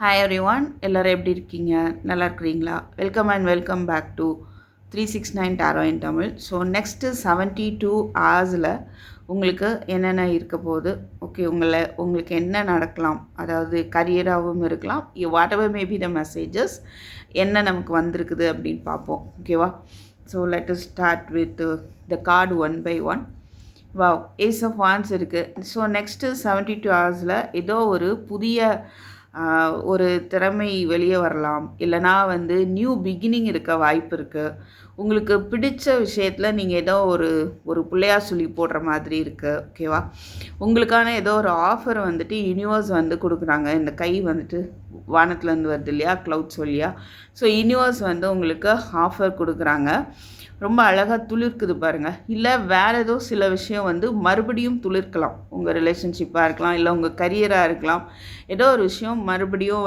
Hi everyone, எல்லோரும் எப்படி இருக்கீங்க? நல்லா இருக்கிறீங்களா? Welcome and welcome back to 369 tarot in Tamil. So next 72 ஹவர்ஸில் உங்களுக்கு என்னென்ன இருக்க போகுது, ஓகே, உங்களுக்கு என்ன நடக்கலாம், அதாவது கரியராகவும் இருக்கலாம், what ever maybe the messages என்ன நமக்கு வந்திருக்குது அப்படின்னு பார்ப்போம், ஓகேவா? So let us start with the card one by one. Wow, ace of wands இருக்குது. ஸோ நெக்ஸ்ட்டு 72 ஹவர்ஸில் ஏதோ ஒரு புதிய ஒரு திறமை வெளியே வரலாம், இல்லைனா நியூ பிகினிங் இருக்க வாய்ப்பு இருக்குது. உங்களுக்கு பிடிச்ச விஷயத்தில் நீங்கள் ஏதோ ஒரு பிள்ளையார் சொல்லி போடுற மாதிரி இருக்குது, ஓகேவா? உங்களுக்கான ஏதோ ஒரு ஆஃபர் யூனிவர்ஸ் கொடுக்குறாங்க. இந்த கை வானத்துலேருந்து வருது இல்லையா, க்ளவுட்ஸ் வழியா. ஸோ யூனிவர்ஸ் உங்களுக்கு ஆஃபர் கொடுக்குறாங்க. ரொம்ப அழகாக துளிர்க்குது பாருங்கள். இல்லை வேறு ஏதோ சில விஷயம் மறுபடியும் துளிர்க்கலாம். உங்கள் ரிலேஷன்ஷிப்பாக இருக்கலாம், இல்லை உங்கள் கரியராக இருக்கலாம். ஏதோ ஒரு விஷயம் மறுபடியும்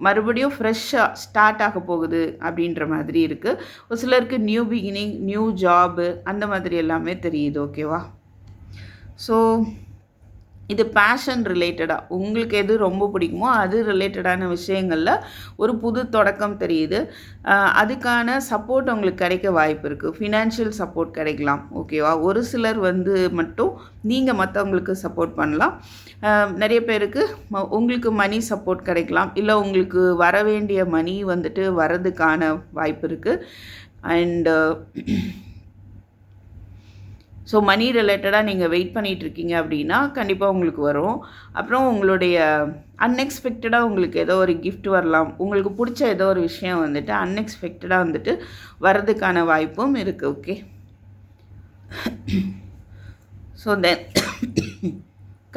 மறுபடியும் ஃப்ரெஷ்ஷாக ஸ்டார்ட் ஆக போகுது அப்படின்ற மாதிரி இருக்குது. ஒரு சிலருக்கு நியூ பிகினிங், நியூ ஜாபு, அந்த மாதிரி எல்லாமே தெரியுது, ஓகேவா? ஸோ இது பேஷன் ரிலேட்டடாக உங்களுக்கு எது ரொம்ப பிடிக்குமோ அது ரிலேட்டடான விஷயங்களில் ஒரு புது தொடக்கம் தெரியுது. அதுக்கான சப்போர்ட் உங்களுக்கு கிடைக்க வாய்ப்பு இருக்குது. ஃபினான்ஷியல் சப்போர்ட் கிடைக்கலாம், ஓகேவா? ஒரு சிலர் மட்டும் நீங்கள் மற்றவங்களுக்கு சப்போர்ட் பண்ணலாம். நிறைய பேருக்கு உங்களுக்கு மணி சப்போர்ட் கிடைக்கலாம், இல்லை உங்களுக்கு வர வேண்டிய மணி வரதுக்கான வாய்ப்பு இருக்குது. அண்டு ஸோ மணி ரிலேட்டடாக நீங்கள் வெயிட் பண்ணிகிட்ருக்கீங்க அப்படின்னா கண்டிப்பாக உங்களுக்கு வரும். அப்புறம் உங்களுடைய அன்எக்ஸ்பெக்டடாக உங்களுக்கு ஏதோ ஒரு கிஃப்ட் வரலாம். உங்களுக்கு பிடிச்ச ஏதோ ஒரு விஷயம் அன்எக்ஸ்பெக்டடாக வர்றதுக்கான வாய்ப்பும் இருக்குது, ஓகே? ஸோ தென்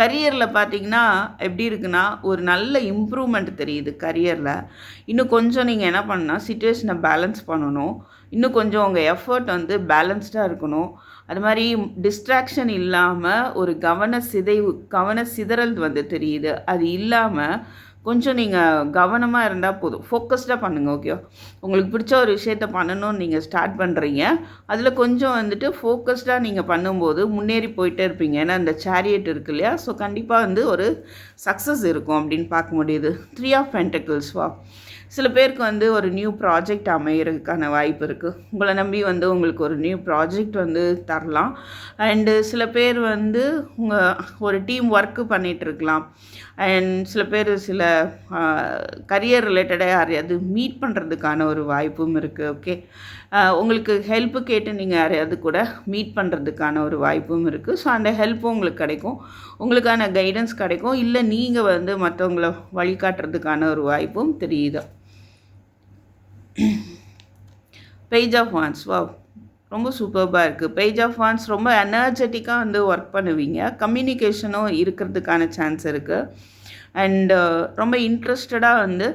கரியரில் பார்த்தீங்கன்னா எப்படி இருக்குன்னா, ஒரு நல்ல இம்ப்ரூவ்மெண்ட் தெரியுது கரியரில். இன்னும் கொஞ்சம் நீங்கள் என்ன பண்ணால் சிச்சுவேஷனை பேலன்ஸ் பண்ணணும். இன்னும் கொஞ்சம் உங்கள் எஃபர்ட் பேலன்ஸ்டாக இருக்கணும். அது மாதிரி டிஸ்ட்ராக்ஷன் இல்லாமல் ஒரு கவன சிதறல் தெரியுது. அது இல்லாமல் கொஞ்சம் நீங்கள் கவனமாக இருந்தால் போதும். ஃபோக்கஸ்டாக பண்ணுங்கள், ஓகே? உங்களுக்கு பிடிச்ச ஒரு விஷயத்த பண்ணணும்னு நீங்கள் ஸ்டார்ட் பண்ணுறீங்க. அதில் கொஞ்சம் ஃபோக்கஸ்டாக நீங்கள் பண்ணும்போது முன்னேறி போயிட்டே இருப்பீங்க. ஏன்னா இந்த சேரியட் இருக்கு இல்லையா, ஸோ கண்டிப்பாக ஒரு சக்ஸஸ் இருக்கும் அப்படின்னு பார்க்க முடியுது. 3 ஆஃப் பென்டக்கிள்ஸ். வா, சில பேருக்கு ஒரு நியூ ப்ராஜெக்ட் அமைகிறதுக்கான வாய்ப்பு இருக்குது. உங்களை நம்பி உங்களுக்கு ஒரு நியூ ப்ராஜெக்ட் தரலாம். அண்டு சில பேர் உங்கள் ஒரு டீம் ஒர்க்கு பண்ணிகிட்ருக்கலாம். அண்ட் சில பேர் சில கரியர் ரிலேட்டடாக யாரையாவது மீட் பண்ணுறதுக்கான ஒரு வாய்ப்பும் இருக்குது, ஓகே? உங்களுக்கு ஹெல்ப்பு கேட்டு நீங்கள் யாரையாவது கூட மீட் பண்ணுறதுக்கான ஒரு வாய்ப்பும் இருக்குது. ஸோ அந்த ஹெல்ப்பும் உங்களுக்கு கிடைக்கும், உங்களுக்கான கைடன்ஸ் கிடைக்கும், இல்லை நீங்கள் மற்றவங்கள வழிகாட்டுறதுக்கான ஒரு வாய்ப்பும் தெரியுது. Page of wands. வா, ரொம்ப சூப்பர்பாக இருக்குது. பேஜ் ஆஃப் வான்ஸ் ரொம்ப எனர்ஜெட்டிக்காக ஒர்க் பண்ணுவீங்க. கம்யூனிகேஷனும் இருக்கிறதுக்கான சான்ஸ் இருக்குது. அண்டு ரொம்ப இன்ட்ரெஸ்டடாக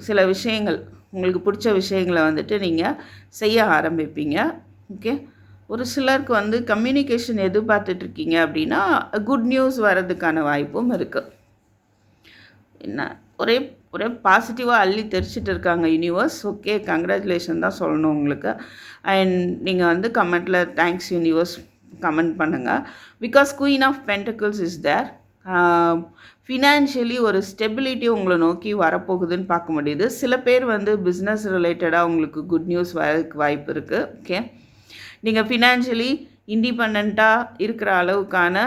சில விஷயங்கள், உங்களுக்கு பிடிச்ச விஷயங்களை நீங்கள் செய்ய ஆரம்பிப்பீங்க, ஓகே? ஒரு சிலருக்கு கம்யூனிகேஷன் எதிர்பார்த்துட்ருக்கீங்க அப்படின்னா குட் நியூஸ் வர்றதுக்கான வாய்ப்பும் இருக்குது. என்ன ஒரே ஒரே பாசிட்டிவாக அள்ளி தெரிச்சிட்டு இருக்காங்க யூனிவர்ஸ், ஓகே? கங்க்ராச்சுலேஷன் தான் சொல்லணும் உங்களுக்கு. அண்ட் நீங்கள் கமெண்ட்டில் தேங்க்ஸ் யூனிவர்ஸ் கமெண்ட் பண்ணுங்கள். Because queen of pentacles is there. Financially ஒரு ஸ்டெபிலிட்டி உங்களை நோக்கி வரப்போகுதுன்னு பார்க்க முடியுது. சில பேர் பிஸ்னஸ் ரிலேட்டடாக உங்களுக்கு குட் நியூஸ் வரதுக்கு வாய்ப்பு இருக்குது, ஓகே? நீங்கள் ஃபினான்ஷியலி இண்டிபெண்ட்டாக இருக்கிற அளவுக்கான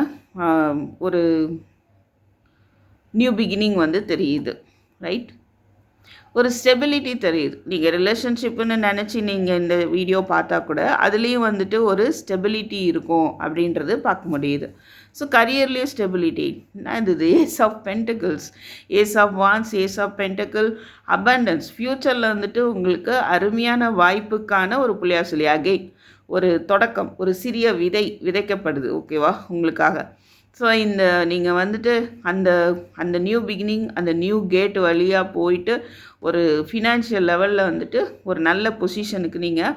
ஒரு நியூ பிகினிங் தெரியுது, ரைட்? ஒரு ஸ்டெபிலிட்டி தெரியுது. நீங்கள் ரிலேஷன்ஷிப்புன்னு நினச்சி நீங்கள் இந்த வீடியோ பார்த்தா கூட அதுலேயும் ஒரு ஸ்டெபிலிட்டி இருக்கும் அப்படின்றது பார்க்க முடியுது. ஸோ கரியர்லேயும் ஸ்டெபிலிட்டி. இது ace of pentacles, ace of wands, ace of pentacle, abundance. ஃப்யூச்சரில் உங்களுக்கு அருமையான வாய்ப்புக்கான ஒரு புள்ளியார் சொல்லி அகெயின் ஒரு தொடக்கம், ஒரு சிறிய விதை விதைக்கப்படுது, ஓகேவா, உங்களுக்காக. ஸோ நீங்கள் அந்த அந்த நியூ பிகினிங், அந்த நியூ கேட் வழியாக போயிட்டு ஒரு ஃபினான்ஷியல் லெவலில் ஒரு நல்ல பொசிஷனுக்கு நீங்கள்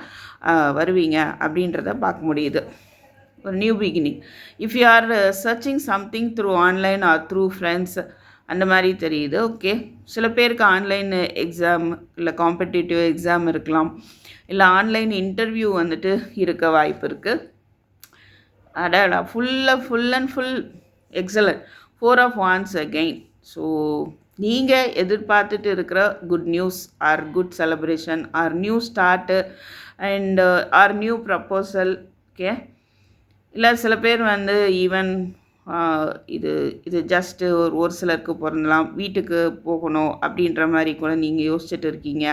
வருவீங்க அப்படின்றத பார்க்க முடியுது. ஒரு new beginning. If you are searching something through online or through friends, அந்த மாதிரி தெரியுது, ஓகே? சில பேருக்கு ஆன்லைன் எக்ஸாம், இல்லை காம்படிட்டிவ் எக்ஸாம் இருக்கலாம், இல்லை ஆன்லைன் இன்டர்வியூ இருக்க வாய்ப்பு இருக்குது. அடடா, full and full excellent. 4 of wands again. So நீங்கள் எதிர்பார்த்துட்டு இருக்கிற good news or good celebration or new start and or new proposal. Okay, இல்லை சில பேர் வந்து ஈவன் இது இது ஜஸ்ட்டு ஒரு சிலருக்கு பிறந்தலாம், வீட்டுக்கு போகணும் அப்படின்ற மாதிரி கூட நீங்கள் யோசிச்சுட்டு இருக்கீங்க.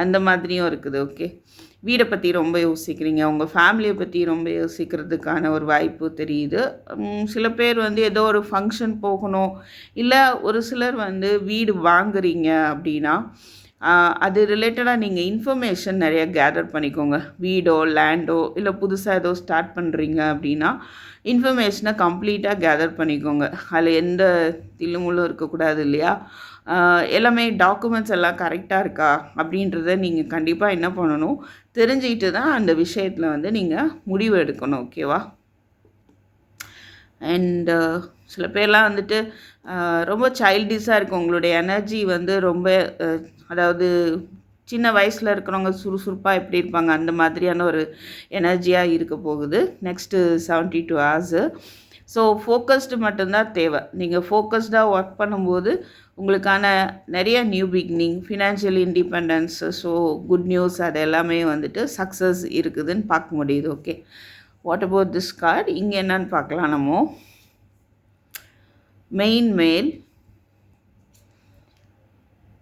அந்த மாதிரியும் இருக்குது. ஓகே, வீடை பற்றி ரொம்ப யோசிக்கிறீங்க, உங்கள் ஃபேமிலியை பற்றி ரொம்ப யோசிக்கிறதுக்கான ஒரு வாய்ப்பு தெரியுது. சில பேர் வந்து ஏதோ ஒரு ஃபங்க்ஷன் போகணும், இல்லை ஒரு சிலர் வந்து வீடு வாங்குறீங்க அப்படின்னா அது ரிலேட்டடாக நீங்கள் இன்ஃபர்மேஷன் நிறைய கேதர் பண்ணிக்கோங்க. வீடோ லேண்டோ இல்லை புதுசாக ஏதோ ஸ்டார்ட் பண்ணுறீங்க அப்படின்னா இன்ஃபர்மேஷனை கம்ப்ளீட்டாக கேதர் பண்ணிக்கோங்க. அதில் எந்த தில்லுமுள்ளும் இருக்கக்கூடாது இல்லையா? எல்லாமே டாக்குமெண்ட்ஸ் எல்லாம் கரெக்டாக இருக்கா அப்படின்றத நீங்கள் கண்டிப்பாக என்ன பண்ணணும், தெரிஞ்சுக்கிட்டு தான் அந்த விஷயத்தில் வந்து நீங்கள் முடிவு எடுக்கணும். ஓகேவா? அண்டு சில பேர்லாம் வந்துட்டு ரொம்ப சைல்டிஷாக இருக்கும். உங்களுடைய எனர்ஜி வந்து ரொம்ப அதாவது சின்ன வயசில் இருக்கிறவங்க சுறுசுறுப்பாக எப்படி இருப்பாங்க அந்த மாதிரியான ஒரு எனர்ஜியாக இருக்க போகுது நெக்ஸ்ட்டு 72 hours. ஸோ ஃபோக்கஸ்டு மட்டும்தான் தேவை. நீங்கள் ஃபோக்கஸ்டாக ஒர்க் பண்ணும்போது உங்களுக்கான நிறைய new beginning, financial independence, so good news அது எல்லாமே வந்துட்டு சக்ஸஸ் இருக்குதுன்னு பார்க்க முடியுது. Okay, what about this card? இங்கே என்னன்னு பார்க்கலாம். நம்ம மெயின் மேல்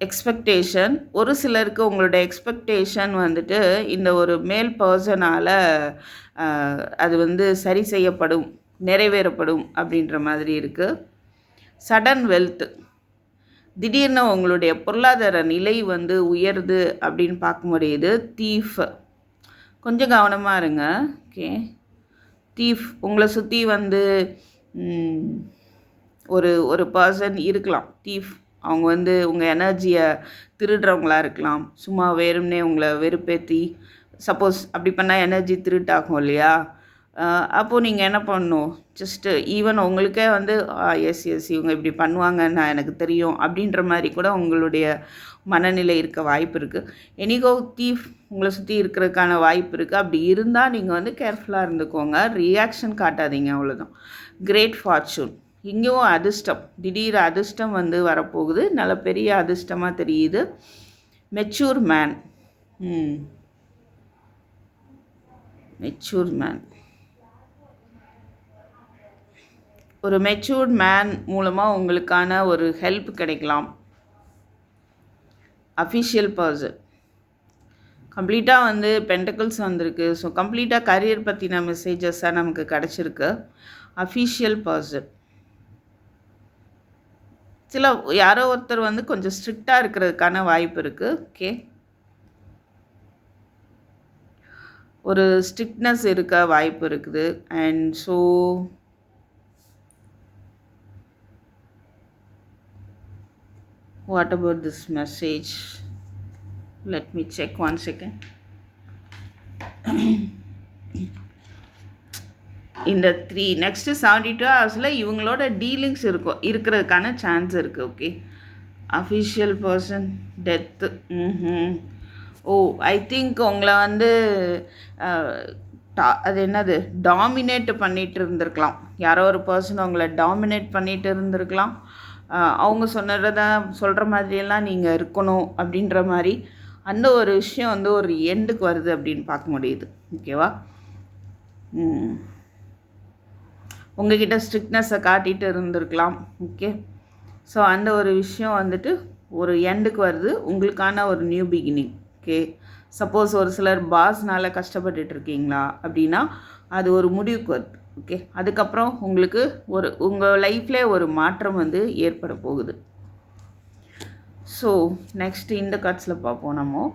எக்ஸ்பெக்டேஷன். ஒரு சிலருக்கு உங்களோட எக்ஸ்பெக்டேஷன் வந்துட்டு இந்த ஒரு மேல் பர்சனால் அது வந்து சரி செய்யப்படும், நிறைவேறப்படும் அப்படின்ற மாதிரி இருக்குது. சடன் வெல்த், திடீர்னு உங்களுடைய பொருளாதார நிலை வந்து உயருது அப்படின்னு பார்க்க முடியுது. தீஃப், கொஞ்சம் கவனமாக இருங்க. ஓகே, தீஃப் உங்களை சுற்றி வந்து ஒரு ஒரு பர்சன் இருக்கலாம். தீஃப் அவங்க வந்து உங்கள் எனர்ஜியை திருடுறவங்களா இருக்கலாம். சும்மா வேறும்னே உங்களை வெறுப்பேற்றி, சப்போஸ் அப்படி பண்ணால் எனர்ஜி திருட்டாகும் இல்லையா? அப்போது நீங்கள் என்ன பண்ணணும், ஜஸ்ட்டு ஈவன் உங்களுக்கே வந்து எஸ் இவங்க இப்படி பண்ணுவாங்கன்னு எனக்கு தெரியும் அப்படின்ற மாதிரி கூட உங்களுடைய மனநிலை இருக்க வாய்ப்பு இருக்குது. எனிகோ தீஃப் உங்களை சுற்றி இருக்கிறதுக்கான வாய்ப்பு இருக்குது. அப்படி இருந்தால் நீங்கள் வந்து கேர்ஃபுல்லாக இருந்துக்கோங்க, ரியாக்ஷன் காட்டாதீங்க, அவ்வளோதான். கிரேட் ஃபார்ச்சூன், இங்கேயும் அதிர்ஷ்டம், திடீர் அதிர்ஷ்டம் வந்து வரப்போகுது, நல்ல பெரிய அதிர்ஷ்டமாக தெரியுது. மெச்சூர் மேன், மெச்சூர் மேன், ஒரு மெச்சூர்ட் மேன் மூலமாக உங்களுக்கான ஒரு ஹெல்ப் கிடைக்கலாம். அஃபிஷியல் பர்சன், கம்ப்ளீட்டாக வந்து பென்டக்கிள்ஸ் வந்திருக்கு. ஸோ கம்ப்ளீட்டாக கரியர் பற்றின மெசேஜஸாக நமக்கு கிடச்சிருக்கு. அஃபிஷியல் பர்சன், சில யாரோ ஒருத்தர் வந்து கொஞ்சம் ஸ்ட்ரிக்டாக இருக்கிறதுக்கான வாய்ப்பு இருக்குது. ஓகே, ஒரு ஸ்ட்ரிக்ட்னஸ் இருக்க வாய்ப்பு இருக்குது. And so what about this message? Let me check one second. இந்த 3 நெக்ஸ்ட்டு 72 ஹவர்ஸில் இவங்களோட டீலிங்ஸ் இருக்கிறதுக்கான சான்ஸ் இருக்குது. Okay, official person death. I think உங்களை வந்து அது என்னது டாமினேட் பண்ணிகிட்டு இருந்திருக்கலாம். யாரோ ஒரு பர்சன் உங்களை டாமினேட் பண்ணிகிட்டு இருந்திருக்கலாம். அவங்க சொன்னதான் சொல்கிற மாதிரியெல்லாம் நீங்கள் இருக்கணும் அப்படின்ற மாதிரி அந்த ஒரு விஷயம் வந்து ஒரு எண்டுக்கு வருது அப்படின்னு பார்க்க முடியுது. ஓகேவா? உங்ககிட்ட ஸ்ட்ரிக்ட்னஸை காட்டிகிட்டு இருந்திருக்கலாம். ஓகே, ஸோ அந்த ஒரு விஷயம் வந்துட்டு ஒரு எண்டுக்கு வருது, உங்களுக்கான ஒரு நியூ பிகினிங். ஓகே, சப்போஸ் ஒரு சிலர் பாஸ்னால் கஷ்டப்பட்டுட்டு இருக்கீங்களா அப்படின்னா அது ஒரு முடிவுக்கு வருது. ஓகே, அதுக்கப்புறம் உங்களுக்கு உங்கள் லைஃப்லேயே ஒரு மாற்றம் வந்து ஏற்பட போகுது. ஸோ நெக்ஸ்ட் இந்த கார்ட்ஸில் பார்ப்போம் நம்ம.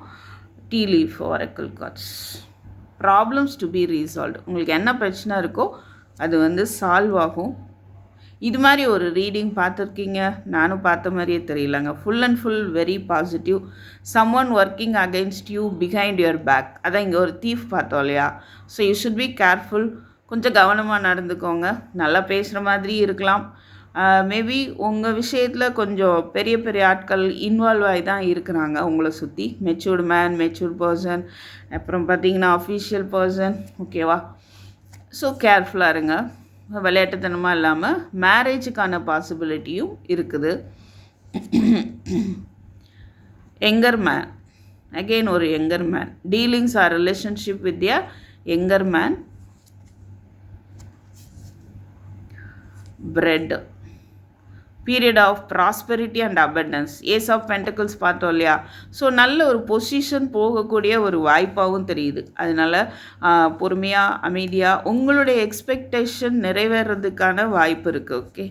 Tea leaf oracle cards. Problems to be resolved, உங்களுக்கு என்ன பிரச்சனை இருக்கோ அது வந்து சால்வ் ஆகும். இது மாதிரி ஒரு ரீடிங் பார்த்துருக்கீங்க, நானும் பார்த்த மாதிரியே தெரியலங்க. Full and full very positive. Someone working against you behind your back, அதான் இங்கே ஒரு தீஃப் பார்த்தோம் இல்லையா? So you should be careful, கொஞ்சம் கவனமாக நடந்துக்கோங்க. நல்லா பேசுகிற மாதிரி இருக்கலாம். மேபி உங்கள் விஷயத்தில் கொஞ்சம் பெரிய பெரிய ஆட்கள் இன்வால்வ் ஆகி தான் இருக்கிறாங்க உங்களை சுற்றி. மெச்சூர்டு மேன், மெச்சூர்ட் பர்சன், அப்புறம் பார்த்தீங்கன்னா அஃபிஷியல் பர்சன். ஓகேவா? ஸோ கேர்ஃபுல்லாக இருங்க. விளையாட்டுத்தனமாக இல்லாமல் மேரேஜுக்கான பாசிபிலிட்டியும் இருக்குது. யங்கர் மேன், அகெயின் ஒரு younger man, dealings or relationship with a younger man. Bread, period of prosperity and abundance. Ace of pentacles பார்த்தோம் இல்லையா? ஸோ நல்ல ஒரு பொசிஷன் போகக்கூடிய ஒரு வாய்ப்பாகவும் தெரியுது. அதனால் பொறுமையாக அமைதியாக உங்களுடைய எக்ஸ்பெக்டேஷன் நிறைவேறதுக்கான வாய்ப்பு இருக்குது. Okay.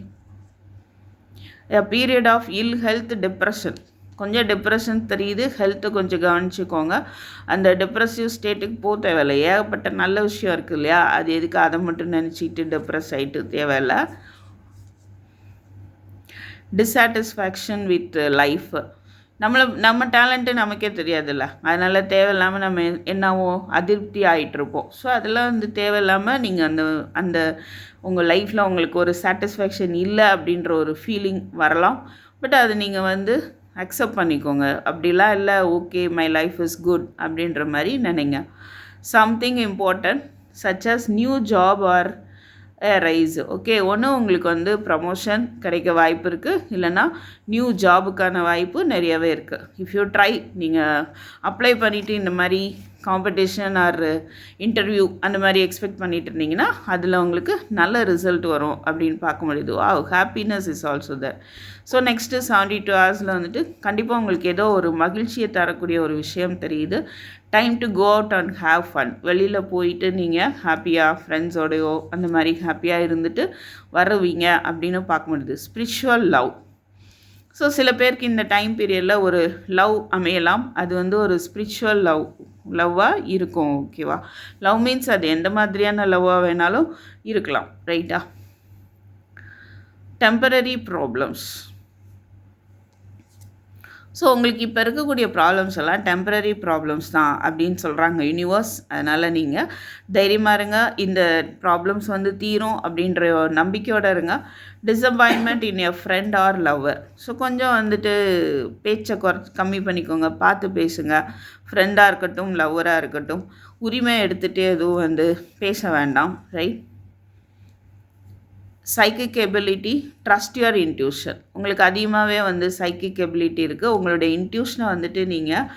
Period of ill health, depression. கொஞ்சம் டிப்ரெஷன் தெரியுது, ஹெல்த்தை கொஞ்சம் கவனிச்சுக்கோங்க. அந்த டிப்ரெசிவ் ஸ்டேட்டுக்கு போக தேவையில்லை. ஏகப்பட்ட நல்ல விஷயம் இருக்குது இல்லையா? அது எதுக்கு அதை மட்டும் நினச்சிட்டு டிப்ரெஸ் ஆகிட்டு தேவையில்லை. Dissatisfaction with life. நம்ம டேலண்ட்டு நமக்கே தெரியாதுல்ல, அதனால் தேவையில்லாமல் நம்ம என்னவோ அதிருப்தி ஆகிட்டுருப்போம். ஸோ அதெல்லாம் வந்து தேவையில்லாமல் நீங்கள் அந்த உங்கள் லைஃப்பில் உங்களுக்கு ஒரு சாட்டிஸ்ஃபேக்ஷன் இல்லை அப்படின்ற ஒரு ஃபீலிங் வரலாம். பட் அது நீங்கள் வந்து அக்செப்ட் பண்ணிக்கோங்க. அப்படிலாம் இல்லை, okay my life is good அப்படின்ற மாதிரி நினைங்க. Something important such as new job or raise. Okay, ஒன்று உங்களுக்கு வந்து ப்ரமோஷன் கிடைக்க வாய்ப்பு இருக்குது, இல்லைனா நியூ ஜாபுக்கான வாய்ப்பு நிறையவே இருக்குது. இஃப் யூ ட்ரை, நீங்கள் அப்ளை பண்ணிவிட்டு இந்த மாதிரி காம்படிஷன் ஆர் இன்டர்வியூ அந்த மாதிரி எக்ஸ்பெக்ட் பண்ணிட்டு இருந்தீங்கன்னா அதில் உங்களுக்கு நல்ல ரிசல்ட் வரும் அப்படின்னு பார்க்க முடியுது. Happiness is also there. So next 72 ஹவர்ஸில் வந்துட்டு கண்டிப்பாக உங்களுக்கு ஏதோ ஒரு மகிழ்ச்சியை தரக்கூடிய ஒரு விஷயம் தெரியுது. Time to go out and have fun. வெளியில் போயிட்டு நீங்கள் ஹாப்பியாக ஃப்ரெண்ட்ஸோடையோ அந்த மாதிரி ஹாப்பியாக இருந்துட்டு வருவீங்க அப்படின்னு பார்க்க முடியுது. Spiritual love. ஸோ சில பேருக்கு இந்த டைம் பீரியடில் ஒரு லவ் அமையலாம். அது வந்து ஒரு ஸ்பிரிச்சுவல் லவ்வாக இருக்கும். ஓகேவா? லவ் மீன்ஸ் அது எந்த மாதிரியான லவ்வாக வேணாலும் இருக்கலாம். ரைட்டா? Temporary problems. ஸோ உங்களுக்கு இப்போ இருக்கக்கூடிய ப்ராப்ளம்ஸ் எல்லாம் டெம்பரரி ப்ராப்ளம்ஸ் தான் அப்படின்னு சொல்கிறாங்க யூனிவர்ஸ். அதனால் நீங்கள் தைரியமாக இருங்க. இந்த ப்ராப்ளம்ஸ் வந்து தீரும் அப்படின்ற நம்பிக்கையோடு இருங்க. டிசப்பாயின்மெண்ட் இன் எ ஃப்ரெண்ட் ஆர் லவ்வர். ஸோ கொஞ்சம் வந்துட்டு பேச்சை கம்மி பண்ணிக்கோங்க, பார்த்து பேசுங்க. ஃப்ரெண்டாக இருக்கட்டும் லவ்வராக இருக்கட்டும், உரிமை எடுத்துகிட்டு எதுவும் வந்து பேச வேண்டாம். Right? Psychic ability, trust your intuition. உங்களுக்கு அதிகமாகவே வந்து சைக்கிக் எபிலிட்டி இருக்குது. உங்களுடைய இன்ட்யூஷனை வந்துட்டு நீங்கள்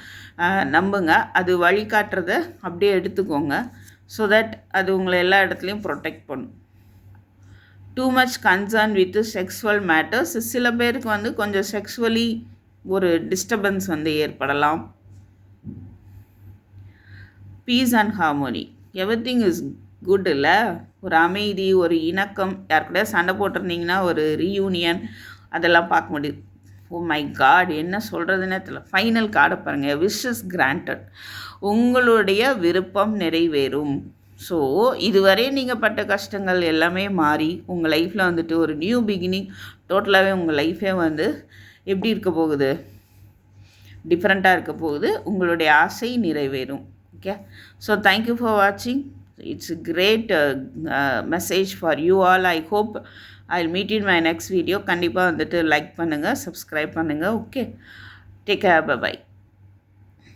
நம்புங்க. அது வழிகாட்டுறதை அப்படியே எடுத்துக்கோங்க. ஸோ தட் அது உங்களை எல்லா இடத்துலையும் ப்ரொடெக்ட் பண்ணும். Too much concern with sexual matters. சில பேருக்கு வந்து கொஞ்சம் செக்ஸுவலி ஒரு டிஸ்டர்பன்ஸ் வந்து ஏற்படலாம். Peace and harmony. Everything is good இல்லை? ஒரு அமைதி, ஒரு இணக்கம். யாருக்கூட சண்டை போட்டிருந்தீங்கன்னா ஒரு ரீயூனியன் அதெல்லாம் பார்க்க முடியுது. ஓ மை காட், என்ன சொல்கிறதுனே தெரியல. ஃபைனல் கார்டை பாருங்கள். Wishes granted. உங்களுடைய விருப்பம் நிறைவேறும். ஸோ இதுவரை நீங்கள் பட்ட கஷ்டங்கள் எல்லாமே மாறி உங்கள் லைஃப்பில் வந்துட்டு ஒரு நியூ பிகினிங். டோட்டலாகவே உங்கள் லைஃபே வந்து எப்படி இருக்க போகுது? டிஃப்ரெண்ட்டாக இருக்க போகுது. உங்களுடைய ஆசை நிறைவேறும். ஓகே. ஸோ தேங்க்யூ ஃபார் வாட்சிங். It's a great message for you all. I hope I'll meet in my next video. கண்டிப்பாக வந்துட்டு லைக் பண்ணுங்கள், சப்ஸ்கிரைப் பண்ணுங்கள். Okay, take care, by.